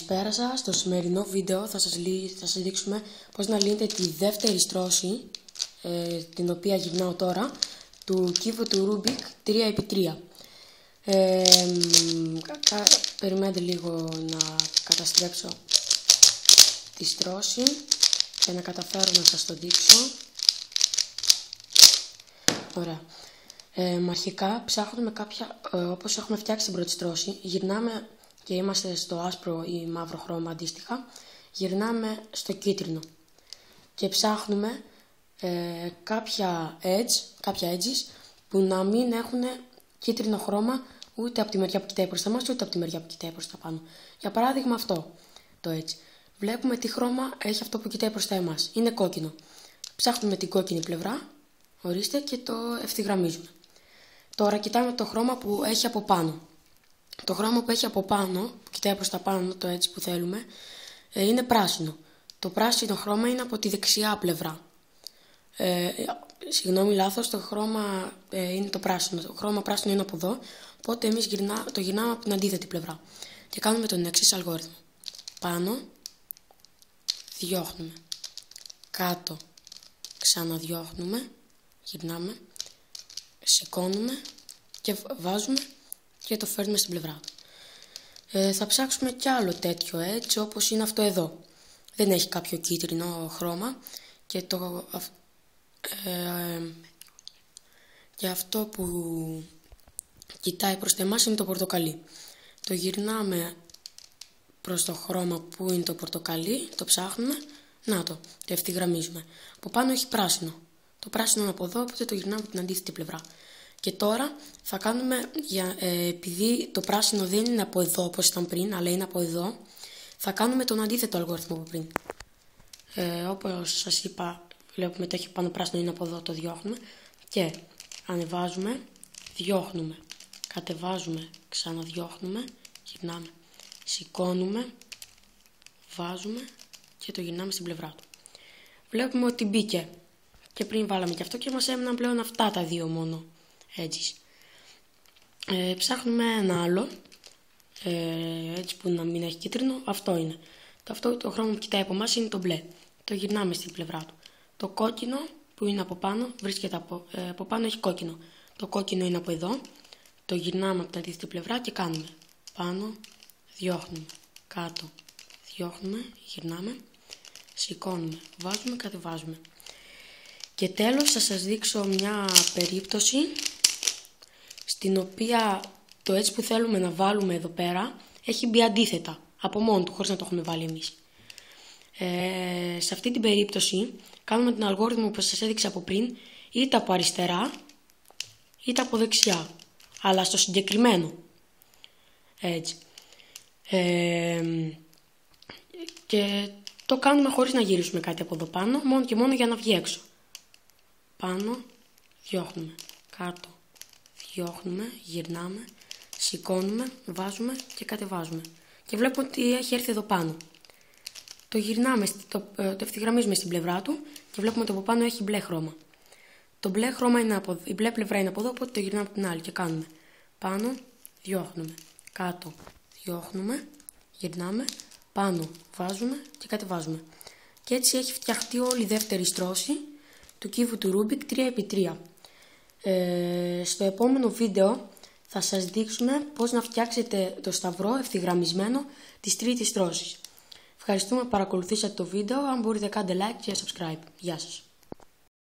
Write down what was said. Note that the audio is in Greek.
Καλησπέρα σας. Στο σημερινό βίντεο θα σας δείξουμε πώς να λύνετε τη δεύτερη στρώση, την οποία γυρνάω τώρα, του κύβου του Rubik 3x3. Περιμένετε λίγο να καταστρέψω τη στρώση και να καταφέρω να σας το δείξω. Ωραία. Αρχικά ψάχνουμε κάποια, όπως έχουμε φτιάξει την πρώτη στρώση, γυρνάμε και είμαστε στο άσπρο ή μαύρο χρώμα αντίστοιχα, γυρνάμε στο κίτρινο και ψάχνουμε κάποια edges που να μην έχουν κίτρινο χρώμα ούτε από τη μεριά που κοιτάει προς τα μας ούτε από τη μεριά που κοιτάει προς τα πάνω. Για παράδειγμα αυτό το edge. Βλέπουμε τι χρώμα έχει αυτό που κοιτάει προς τα εμάς. Είναι κόκκινο. Ψάχνουμε την κόκκινη πλευρά, ορίστε, και το ευθυγραμμίζουμε. Τώρα κοιτάμε το χρώμα που έχει από πάνω. Το χρώμα που έχει από πάνω, που κοιτάει προς τα πάνω, το έτσι που θέλουμε, είναι πράσινο. Το πράσινο χρώμα είναι από τη δεξιά πλευρά. Συγγνώμη, λάθος, το χρώμα είναι το πράσινο. Το χρώμα πράσινο είναι από εδώ, οπότε εμείς το γυρνάμε από την αντίθετη πλευρά. Και κάνουμε τον εξής αλγόριθμο. Πάνω, διώχνουμε. Κάτω, ξαναδιώχνουμε, γυρνάμε, σηκώνουμε και βάζουμε και το φέρνουμε στην πλευρά του. Θα ψάξουμε κι άλλο τέτοιο έτσι, όπως είναι αυτό εδώ. Δεν έχει κάποιο κίτρινο χρώμα και αυτό που κοιτάει προς τα εμάς είναι το πορτοκαλί. Το γυρνάμε προς το χρώμα που είναι το πορτοκαλί, το ψάχνουμε, να το ευθυγραμμίζουμε. Από πάνω έχει πράσινο. Το πράσινο είναι από εδώ, οπότε το γυρνάμε από την αντίθετη πλευρά. Και τώρα θα κάνουμε, επειδή το πράσινο δεν είναι από εδώ όπως ήταν πριν, αλλά είναι από εδώ, θα κάνουμε τον αντίθετο αλγόριθμο από πριν. Όπως σας είπα, βλέπουμε το έχει πάνω πράσινο, είναι από εδώ, το διώχνουμε και ανεβάζουμε, διώχνουμε, κατεβάζουμε, ξαναδιώχνουμε, γυρνάμε, σηκώνουμε, βάζουμε και το γυρνάμε στην πλευρά του. Βλέπουμε ότι μπήκε και πριν βάλαμε και αυτό και μας έμειναν πλέον αυτά τα δύο μόνο edges. Ψάχνουμε ένα άλλο έτσι που να μην έχει κίτρινο. Αυτό είναι. Το χρώμα που κοιτάει από εμάς είναι το μπλε. Το γυρνάμε στην πλευρά του. Το κόκκινο που είναι από πάνω βρίσκεται από πάνω, έχει κόκκινο. Το κόκκινο είναι από εδώ. Το γυρνάμε από την αντίθετη πλευρά και κάνουμε πάνω, διώχνουμε, κάτω, διώχνουμε, γυρνάμε, σηκώνουμε, βάζουμε, κατεβάζουμε. Και τέλος θα σας δείξω μια περίπτωση στην οποία το έτσι που θέλουμε να βάλουμε εδώ πέρα έχει μπει αντίθετα από μόνο του, χωρίς να το έχουμε βάλει εμείς. Σε αυτή την περίπτωση κάνουμε τον αλγόριθμο που σας έδειξα από πριν, είτε από αριστερά είτε από δεξιά, αλλά στο συγκεκριμένο έτσι. Και το κάνουμε χωρίς να γυρίσουμε κάτι από εδώ πάνω, μόνο και μόνο για να βγει έξω. Πάνω, διώχνουμε, κάτω, διώχνουμε, γυρνάμε, σηκώνουμε, βάζουμε και κατεβάζουμε. Και βλέπουμε ότι έχει έρθει εδώ πάνω. Το γυρνάμε, το ευθυγραμμίζουμε στην πλευρά του και βλέπουμε ότι από πάνω έχει μπλε χρώμα. Το μπλε χρώμα είναι η μπλε πλευρά είναι από εδώ, οπότε το γυρνάμε από την άλλη και κάνουμε πάνω, διώχνουμε, κάτω, διώχνουμε, γυρνάμε, πάνω, βάζουμε και κατεβάζουμε. Και έτσι έχει φτιαχτεί όλη η δεύτερη στρώση του κύβου του Rubik 3x3. Στο επόμενο βίντεο θα σας δείξουμε πώς να φτιάξετε το σταυρό ευθυγραμμισμένο της τρίτης στρώσης. Ευχαριστούμε που παρακολουθήσατε το βίντεο. Αν μπορείτε κάντε like και subscribe. Γεια σας.